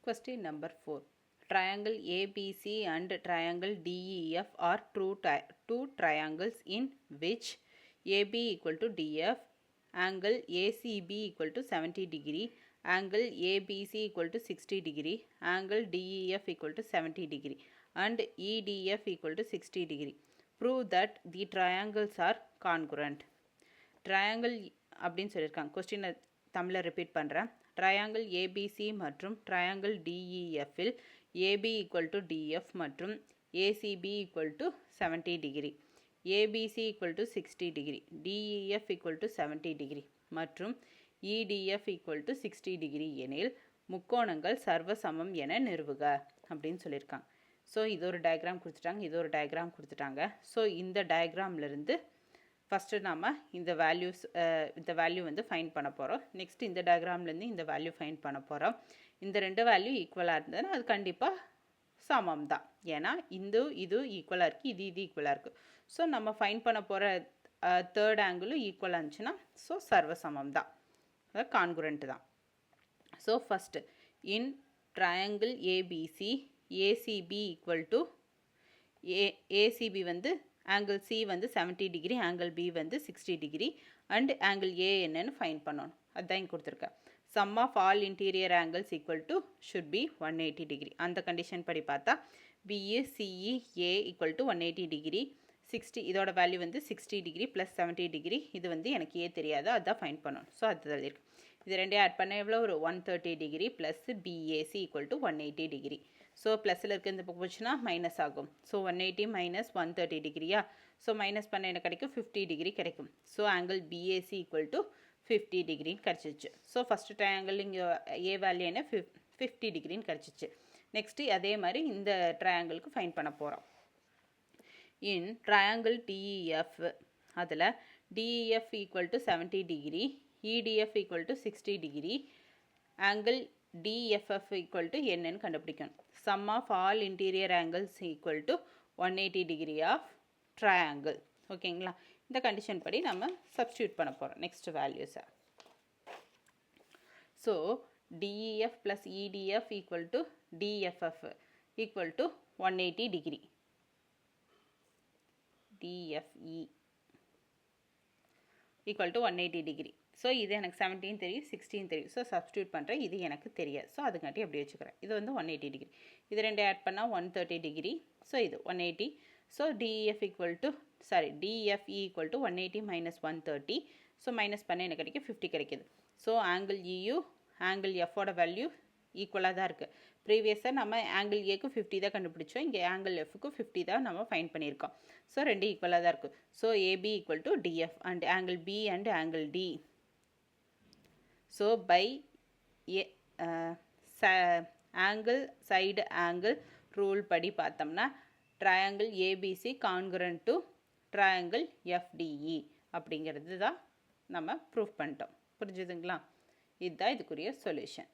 Question number 4. Triangle ABC and triangle DEF are two triangles in which AB equal to DF, angle ACB equal to 70 degree, angle ABC equal to 60 degree, angle DEF equal to 70 degree and EDF equal to 60 degree. Prove that the triangles are congruent. Triangle அப்படின்னு சொல்லியிருக்காங்க. கொஸ்டினை தமிழில் repeat பண்ணுறேன். Triangle ABC மற்றும் triangle டிஇஎஃப்பில் AB equal to DF மற்றும் ACB equal to 70 degree, ABC equal to 60 degree, DEF equal to 70 degree மற்றும் EDF equal to 60 degree எனில் முக்கோணங்கள் சர்வசமம் என நிறுவுக அப்படின்னு சொல்லியிருக்காங்க. ஸோ இது ஒரு டயக்ராம் கொடுத்துட்டாங்க, இது ஒரு டயக்ராம் கொடுத்துட்டாங்க. ஸோ இந்த டயக்ராம்லேருந்து ஃபஸ்ட்டு நம்ம இந்த வேல்யூ வந்து ஃபைண்ட் பண்ண போகிறோம். நெக்ஸ்ட் இந்த டயக்ராம்லேருந்து இந்த வேல்யூ ஃபைண்ட் பண்ண போகிறோம். இந்த ரெண்டு வேல்யூ ஈக்குவலாக இருந்ததுன்னா அது கண்டிப்பாக சமம் தான். ஏன்னா இது ஈக்குவலாக இருக்குது, இது ஈக்குவலாக இருக்குது. ஸோ நம்ம ஃபைண்ட் பண்ண போகிற தேர்ட் ஆங்கிளும் ஈக்குவலாக இருந்துச்சுன்னா ஸோ சர்வசமம் தான், அதாவது கான்குரண்ட் தான். So first in triangle ABC ACB equal to ACB வந்து ஆங்கிள் சி வந்து 70 டிகிரி, ஆங்கிள் பி வந்து 60 டிகிரி அண்ட் ஆங்கிள் ஏ என்னன்னு ஃபைண்ட் பண்ணணும். அதுதான் இங்கே கொடுத்துருக்கேன். Sum of all interior angles equal to should be 180 degree. அந்த கண்டிஷன் படி பார்த்தா BA CE A equal to 180 degree, 60 இதோட வேல்யூ வந்து 60 டிகிரி ப்ளஸ் 70 டிகிரி. இது வந்து எனக்கு ஏ தெரியாது, அதுதான் ஃபைண்ட் பண்ணணும். ஸோ அது எழுதியிருக்கு. இது ரெண்டையும் ஆட் பண்ண எவ்வளோ ஒரு 130 degree plus BAC equal to 180 degree. So ப்ளஸில் இருக்க இந்த பக்கம் போச்சுன்னா மைனஸ் ஆகும். ஸோ 180 மைனஸ் 130 டிகிரியா, ஸோ மைனஸ் பண்ண என்ன கிடைக்கும், 50 டிகிரி கிடைக்கும். So angle BAC equal to 50 டிகிரின்னு கிடச்சிச்சு. ஸோ ஃபஸ்ட்டு ட்ரையாங்கிள் இங்கே ஏ வேல்யூ என்ன 50 டிகிரின்னு கிடச்சிச்சு. நெக்ஸ்ட்டு அதே மாதிரி இந்த ட்ரையாங்கிளுக்கு ஃபைன் பண்ண போகிறோம். இன் ட்ரையாங்கிள் டிஇஎஃப் அதில் DEF equal to 70 degree, EDF equal to 60 degree, angle DFF equal to என்னன்னு கண்டுபிடிக்கணும். Sum of all interior angles equal to 180 degree of triangle. ஓகேங்களா? இந்த கண்டிஷன் படி நம்ம சப்ஸ்டியூட் பண்ண போகிறோம் நெக்ஸ்ட் வேல்யூஸை. So DEF plus EDF equal to DFF equal to 180 degree. DFE equal to 180 degree. So இது எனக்கு 17 தெரியும், 16 தெரியும். ஸோ சப்ஸ்டியூட் பண்ணுறேன், இது எனக்கு தெரியாது. ஸோ அதுங்காட்டி அப்படி வச்சுக்கிறேன். இது வந்து 180 டிகிரி. இது ரெண்டு ஆட் பண்ணால் 130 டிகிரி. ஸோ இது 180. So DF equal to DFE equal to 180 minus 130. So minus பண்ண எனக்கு கிடைக்கும் 50 கிடைக்கிது. ஸோ ஆங்கிள் இயு ஆங்கிள் எஃபோட வேல்யூ ஈக்குவலாக தான் இருக்குது. ப்ரீவியஸாக நம்ம ஆங்கிள் ஏக்கு 50 தான் கண்டுபிடிச்சோம், இங்கே ஆங்கிள் எஃப்க்கு 50 தான் நம்ம ஃபைண்ட் பண்ணியிருக்கோம். ஸோ ரெண்டு ஈக்குவலாக தான் இருக்குது. So AB equal to DF and angle B and angle D. So by angle side angle rule படி பார்த்தோம்னா triangle ABC congruent to triangle FDE அப்படிங்கிறது தான் நம்ம ப்ரூஃப் பண்ணிட்டோம். புரிஞ்சுதுங்களா? இதுதான் இதுக்குரிய சொல்யூஷன்.